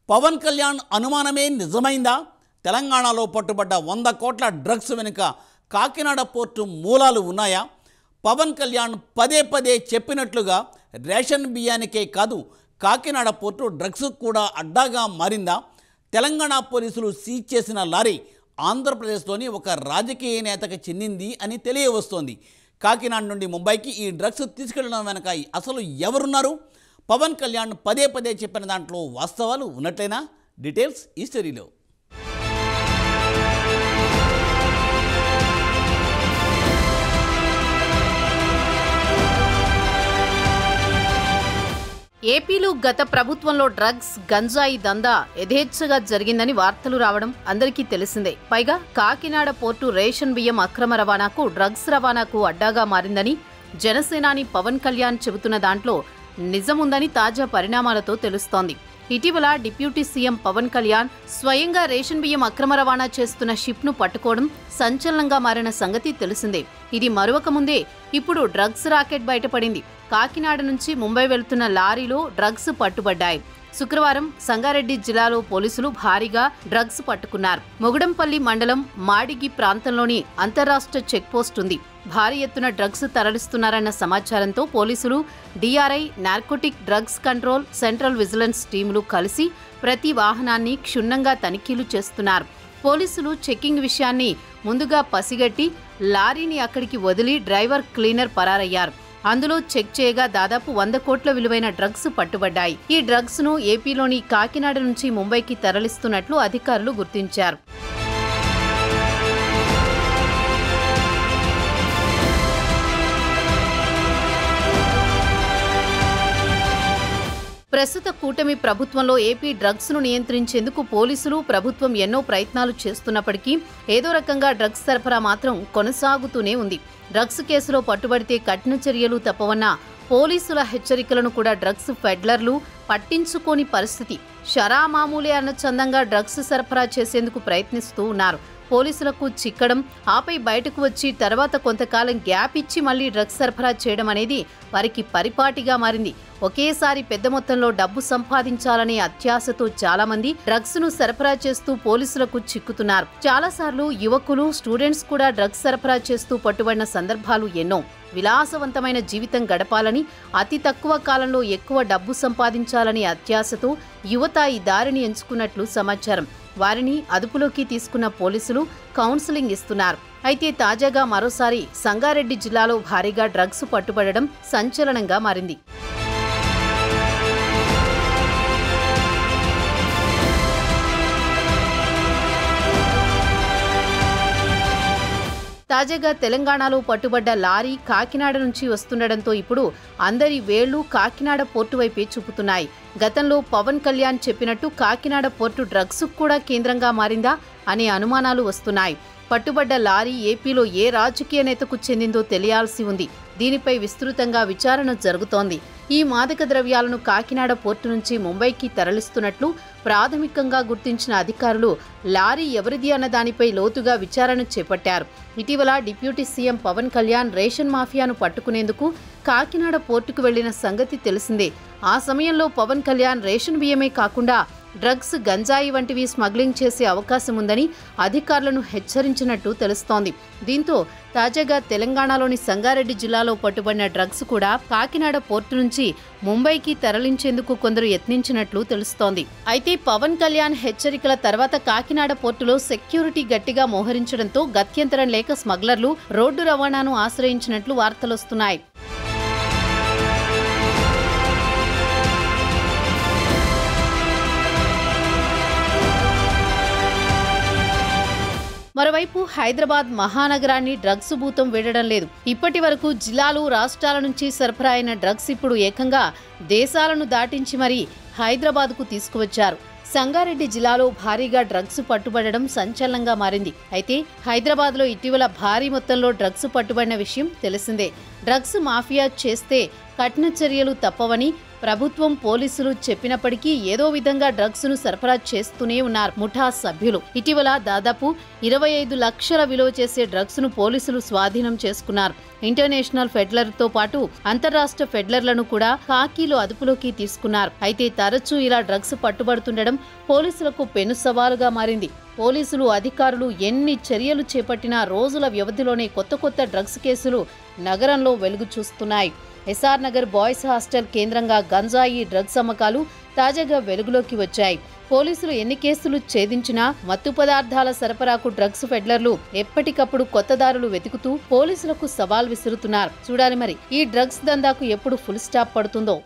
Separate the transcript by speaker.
Speaker 1: పవన్ కళ్యాణ్ అనుమానమే నిజమైందా? తెలంగాణలో పట్టుబడ్డ 100 కోట్ల డ్రగ్స్ వెనుక కాకినాడ పోర్టు మూలాలు ఉన్నాయా? పవన్ కళ్యాణ్ పదే పదే చెప్పినట్లుగా రేషన్ బియ్యానికే కాదు కాకినాడ పోర్టు డ్రగ్స్ కూడా అడ్డాగా మారిందా? తెలంగాణ పోలీసులు సీజ్ చేసిన లారీ ఆంధ్రప్రదేశ్లోని ఒక రాజకీయ నేతకు చెందింది అని తెలియవస్తోంది. కాకినాడ నుండి ముంబైకి ఈ డ్రగ్స్ తీసుకెళ్లడం వెనక అసలు ఎవరున్నారు? పవన్ కళ్యాణ్ పదే పదే చెప్పిన దాంట్లో వాస్తవాలు ఉన్నట్లేనా? డీటెయిల్స్ ఈ స్టోరీలో.
Speaker 2: ఏపీలో గత ప్రభుత్వంలో డ్రగ్స్ గంజాయి దందా యథేచ్ఛగా జరిగిందని వార్తలు రావడం అందరికీ తెలిసిందే. పైగా కాకినాడ పోర్టు రేషన్ బియ్యం అక్రమ రవాణాకు, డ్రగ్స్ రవాణాకు అడ్డాగా మారిందని జనసేనాని పవన్ కళ్యాణ్ చెబుతున్న దాంట్లో నిజముందని తాజా పరిణామాలతో తెలుస్తోంది. ఇటీవల డిప్యూటీ సీఎం పవన్ కళ్యాణ్ స్వయంగా రేషన్ బియ్యం అక్రమ రవాణా చేస్తున్న షిప్ను పట్టుకోవడం సంచలనంగా మారిన సంగతి తెలిసిందే. ఇది మరొక ముందే ఇప్పుడు డ్రగ్స్ రాకెట్ బయటపడింది. కాకినాడ నుంచి ముంబై వెళ్తున్న లారీలో డ్రగ్స్ పట్టుబడ్డాయి. శుక్రవారం సంగారెడ్డి జిల్లాలో పోలీసులు భారీగా డ్రగ్స్ పట్టుకున్నారు. మొగుడంపల్లి మండలం మాడిగి ప్రాంతంలోని అంతర్రాష్ట్ర చెక్పోస్ట్ ఉంది. భారీ ఎత్తున డ్రగ్స్ తరలిస్తున్నారన్న సమాచారంతో పోలీసులు, DRI, narcotic drugs control, central vigilance టీములు కలిసి ప్రతి వాహనాన్ని క్షుణ్ణంగా తనిఖీలు చేస్తున్నారు. పోలీసులు చెక్కింగ్ విషయాన్ని ముందుగా పసిగట్టి లారీని అక్కడికి వదిలి డ్రైవర్, క్లీనర్ పరారయ్యారు. అందులో చెక్ చేయగా దాదాపు 100 కోట్ల విలువైన డ్రగ్స్ పట్టుబడ్డాయి. ఈ డ్రగ్స్ ను ఏపీలోని కాకినాడ నుంచి ముంబైకి తరలిస్తున్నట్లు అధికారులు గుర్తించారు. ప్రస్తుత కూటమి ప్రభుత్వంలో ఏపీ డ్రగ్స్ ను నియంత్రించేందుకు పోలీసులు, ప్రభుత్వం ఎన్నో ప్రయత్నాలు చేస్తున్నప్పటికీ ఏదో రకంగా డ్రగ్స్ సరఫరా మాత్రం కొనసాగుతూనే ఉంది. డ్రగ్స్ కేసులో పట్టుబడితే కఠిన చర్యలు తప్పవన్న పోలీసుల హెచ్చరికలను కూడా డ్రగ్స్ ఫెడ్లర్లు పట్టించుకోని పరిస్థితి. షరా మామూలే అన్న చందంగా డ్రగ్స్ సరఫరా చేసేందుకు ప్రయత్నిస్తూ ఉన్నారు. పోలీసులకు చిక్కడం, ఆపై బయటకు వచ్చి తర్వాత కొంతకాలం గ్యాప్ ఇచ్చి మళ్లీ డ్రగ్స్ సరఫరా చేయడం అనేది వారికి పరిపాటిగా మారింది. ఒకేసారి పెద్ద మొత్తంలో డబ్బు సంపాదించాలనే అత్యాశతో చాలా మంది డ్రగ్స్ ను సరఫరా చేస్తూ పోలీసులకు చిక్కుతున్నారు. చాలాసార్లు యువకులు, స్టూడెంట్స్ కూడా డ్రగ్స్ సరఫరా చేస్తూ పట్టుబడిన సందర్భాలు ఎన్నో. విలాసవంతమైన జీవితం గడపాలని, అతి తక్కువ కాలంలో ఎక్కువ డబ్బు సంపాదించాలనే అత్యాశతో యువత ఈ దారిని ఎంచుకున్నట్లు సమాచారం. వారిని అదుపులోకి తీసుకున్న పోలీసులు కౌన్సిలింగ్ ఇస్తున్నారు. అయితే తాజాగా మరోసారి సంగారెడ్డి జిల్లాలో భారీగా డ్రగ్స్ పట్టుబడడం సంచలనంగా మారింది. తాజాగా తెలంగాణలో పట్టుబడ్డ లారీ కాకినాడ నుంచి వస్తుండటంతో ఇప్పుడు అందరి వేళ్లు కాకినాడ పోర్టు వైపే చూపుతున్నాయి. గతంలో పవన్ కళ్యాణ్ చెప్పినట్టు కాకినాడ పోర్టు డ్రగ్స్ కూడా కేంద్రంగా మారిందా అనే అనుమానాలు వస్తున్నాయి. పట్టుబడ్డ లారీ ఏపీలో ఏ రాజకీయ నేతకు చెందిందో తెలియాల్సి ఉంది. దీనిపై విస్తృతంగా విచారణ జరుగుతోంది. ఈ మాదక ద్రవ్యాలను కాకినాడ పోర్టు నుంచి ముంబైకి తరలిస్తున్నట్లు ప్రాథమికంగా గుర్తించిన అధికారులు లారీ ఎవరిది అన్న దానిపై లోతుగా విచారణ చేపట్టారు. ఇటీవల deputy CM Pawan Kalyan ration మాఫియాను పట్టుకునేందుకు కాకినాడ పోర్టుకు వెళ్లిన సంగతి తెలిసిందే. ఆ సమయంలో పవన్ కళ్యాణ్ రేషన్ బియ్యమే కాకుండా డ్రగ్స్, గంజాయి వంటివి స్మగ్లింగ్ చేసే అవకాశం ఉందని అధికారులను హెచ్చరించినట్టు తెలుస్తోంది. దీంతో తాజాగా తెలంగాణలోని సంగారెడ్డి జిల్లాలో పట్టుబడిన డ్రగ్స్ కూడా కాకినాడ పోర్టు నుంచి ముంబైకి తరలించేందుకు కొందరు యత్నించినట్లు తెలుస్తోంది. అయితే పవన్ కళ్యాణ్ హెచ్చరికల తర్వాత కాకినాడ పోర్టులో సెక్యూరిటీ గట్టిగా మోహరించడంతో గత్యంతరం లేక స్మగ్లర్లు రోడ్డు రవాణాను ఆశ్రయించినట్లు వార్తలొస్తున్నాయి. మరోవైపు హైదరాబాద్ మహానగరాన్ని డ్రగ్స్ భూతం వీడడం లేదు. ఇప్పటి వరకు జిల్లాలు, రాష్ట్రాల నుంచి సరఫరా అయిన డ్రగ్స్ ఇప్పుడు ఏకంగా దేశాలను దాటించి మరీ హైదరాబాద్కు తీసుకువచ్చారు. సంగారెడ్డి జిల్లాలో భారీగా డ్రగ్స్ పట్టుబడడం సంచలనంగా మారింది. అయితే హైదరాబాద్లో ఇటీవల భారీ మొత్తంలో డ్రగ్స్ పట్టుబడిన విషయం తెలిసిందే. డ్రగ్స్ మాఫియా చేస్తే కఠిన చర్యలు తప్పవని ప్రభుత్వం పోలీసులు చెప్పినప్పటికీ ఏదో విధంగా డ్రగ్స్ ను సరఫరా చేస్తూనే ఉన్నారు ముఠా సభ్యులు. ఇటీవల దాదాపు 25 లక్షల విలువ చేసే డ్రగ్స్ ను పోలీసులు స్వాధీనం చేసుకున్నారు. ఇంటర్నేషనల్ ఫెడ్లర్తో పాటు అంతర్రాష్ట్ర ఫెడ్లర్లను కూడా ఖాకీలో అదుపులోకి తీసుకున్నారు. అయితే తరచూ ఇలా డ్రగ్స్ పట్టుబడుతుండడం పోలీసులకు పెను సవాలుగా మారింది. పోలీసులు అధికారులు ఎన్ని చర్యలు చేపట్టినా రోజుల వ్యవధిలోనే కొత్త డ్రగ్స్ కేసులు నగరంలో వెలుగు చూస్తున్నాయి. ఎస్ఆర్ నగర్ బాయ్స్ హాస్టల్ కేంద్రంగా గంజాయి డ్రగ్స్ అమ్మకాలు తాజాగా వెలుగులోకి వచ్చాయి. పోలీసులు ఎన్ని కేసులు ఛేదించినా మత్తు పదార్థాల సరఫరాకు డ్రగ్స్ ఫెడ్లర్లు ఎప్పటికప్పుడు కొత్త దారులు వెతుకుతూ పోలీసులకు సవాల్ విసురుతున్నారు. చూడాలి మరి ఈ డ్రగ్స్ దందాకు ఎప్పుడు ఫుల్ స్టాప్ పడుతుందో.